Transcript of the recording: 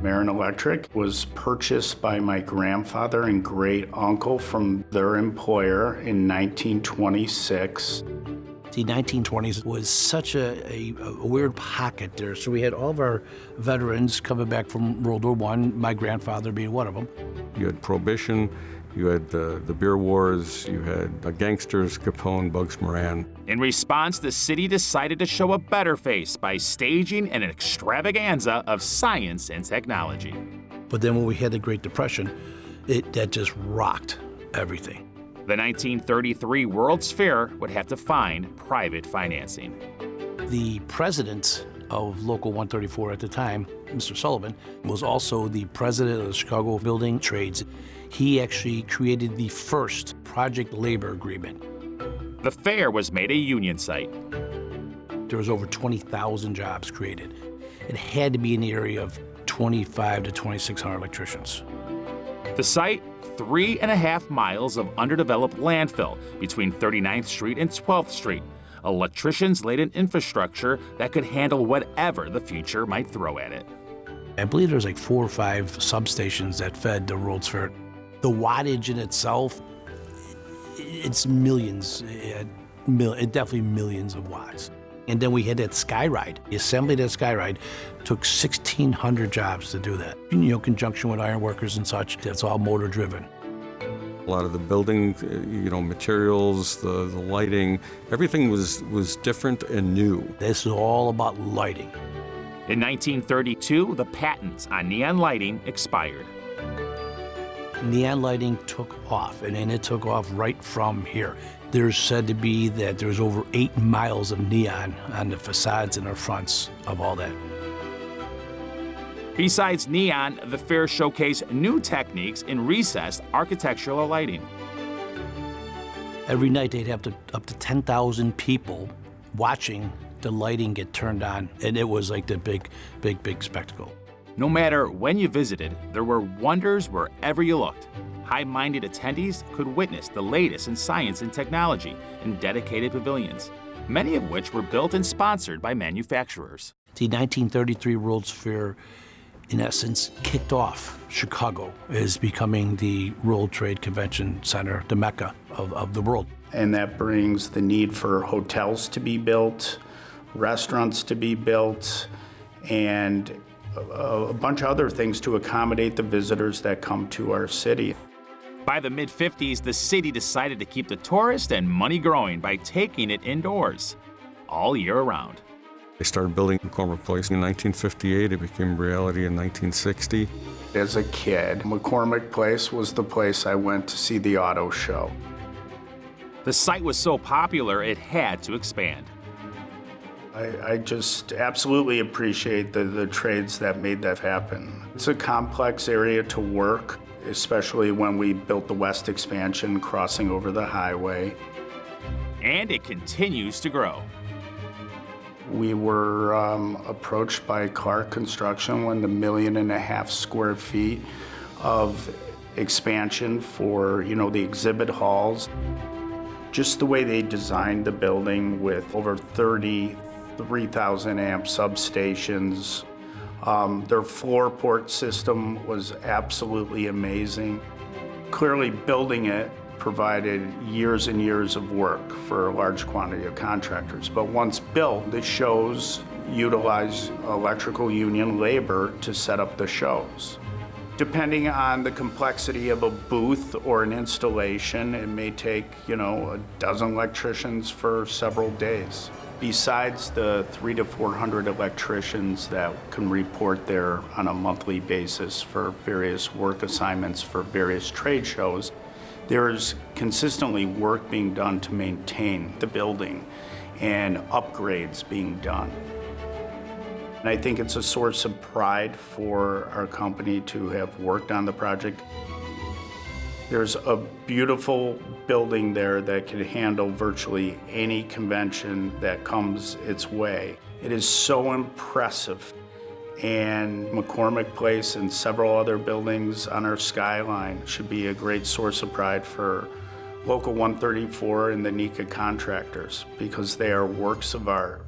Maron Electric was purchased by my grandfather and great uncle from their employer in 1926. The 1920s was such a weird pocket there. So we had all of our veterans coming back from World War I, my grandfather being one of them. You had Prohibition, you had the beer wars, you had the gangsters, Capone, Bugs Moran. In response, the city decided to show a better face by staging an extravaganza of science and technology. But then when we had the Great Depression, that just rocked everything. The 1933 World's Fair would have to find private financing. The president of Local 134 at the time, Mr. Sullivan, was also the president of the Chicago Building Trades. He actually created the first project labor agreement. The fair was made a union site. There was over 20,000 jobs created. It had to be in the area of 2,500 to 2,600 electricians. The site, 3.5 miles of underdeveloped landfill between 39th Street and 12th Street. Electricians laid an infrastructure that could handle whatever the future might throw at it. I believe there's like 4 or 5 substations that fed the World's Fair. The wattage in itself, it's millions, definitely millions of watts. And then we had that sky ride. The assembly of that sky ride took 1,600 jobs to do that. Conjunction with iron workers and such, that's all motor driven. A lot of the building, materials, the lighting, everything was different and new. This is all about lighting. In 1932, the patents on neon lighting expired. Neon lighting took off, and it took off right from here. There's said to be that there's over 8 miles of neon on the facades and the fronts of all that. Besides neon, the fair showcased new techniques in recessed architectural lighting. Every night they'd have up to 10,000 people watching the lighting get turned on, and it was like the big spectacle. No matter when you visited, there were wonders wherever you looked. High-minded attendees could witness the latest in science and technology in dedicated pavilions, many of which were built and sponsored by manufacturers. The 1933 World's Fair, in essence, kicked off Chicago as becoming the World Trade Convention Center, the Mecca of the world. And that brings the need for hotels to be built, restaurants to be built, and a bunch of other things to accommodate the visitors that come to our city. By the mid-50s, the city decided to keep the tourist and money growing by taking it indoors, all year round. They started building McCormick Place in 1958. It became reality in 1960. As a kid, McCormick Place was the place I went to see the auto show. The site was so popular, it had to expand. I just absolutely appreciate the trades that made that happen. It's a complex area to work, especially when we built the west expansion crossing over the highway. And it continues to grow. We were approached by Clark Construction when the 1.5 million square feet of expansion for, the exhibit halls. Just the way they designed the building with over 3,000 amp substations. Their floor port system was absolutely amazing. Clearly building it provided years and years of work for a large quantity of contractors. But once built, the shows utilize electrical union labor to set up the shows. Depending on the complexity of a booth or an installation, it may take, a dozen electricians for several days. Besides the 300 to 400 electricians that can report there on a monthly basis for various work assignments for various trade shows, there's consistently work being done to maintain the building and upgrades being done. And I think it's a source of pride for our company to have worked on the project. There's a beautiful building there that can handle virtually any convention that comes its way. It is so impressive. And McCormick Place and several other buildings on our skyline should be a great source of pride for Local 134 and the NECA contractors, because they are works of art